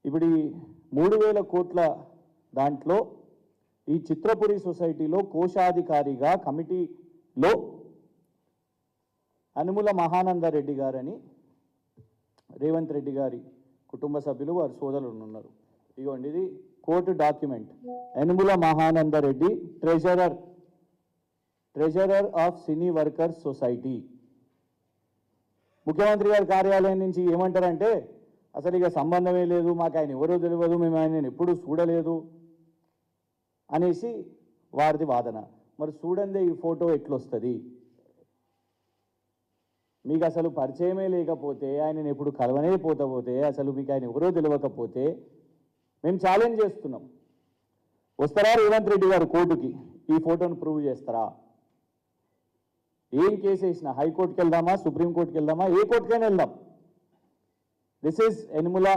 ఇప్పుడు ఈ 3,000 కోట్ల దాంట్లో ఈ చిత్రపురి సొసైటీలో కోశాధికారిగా కమిటీలో అనుముల మహానందరెడ్డి గారని రేవంత్ రెడ్డి గారి కుటుంబ సభ్యులు వారి సోదరులు ఉన్నారు. ఇదిగోండి, ఇది court document. Anumula Mahanandareddy treasurer of cine workers society. ముఖ్యమంత్రి గారి కార్యాలయం నుంచి ఏమంటారంటే, అసలు ఇక సంబంధమే లేదు, మాకు ఆయన ఎవరో తెలియదు, మేము ఆయన ఎప్పుడూ చూడలేదు అనేసి వారిది వాదన. మరి చూడండి ఈ ఫోటో ఎట్లొస్తుంది? మీకు అసలు పరిచయమే లేకపోతే, ఆయనను ఎప్పుడు కలవనే పోతే, అసలు మీకు ఆయన ఎవరో తెలియకపోతే మేము ఛాలెంజ్ చేస్తున్నాం. వస్తారా రేవంత్ రెడ్డి గారు కోర్టుకి? ఈ ఫోటోను ప్రూవ్ చేస్తారా? ఏం కేసు వేసినా హైకోర్టుకి వెళ్దామా, సుప్రీంకోర్టుకి వెళ్దామా, ఏ కోర్టుకైనా వెళ్దాం. This is Yanamala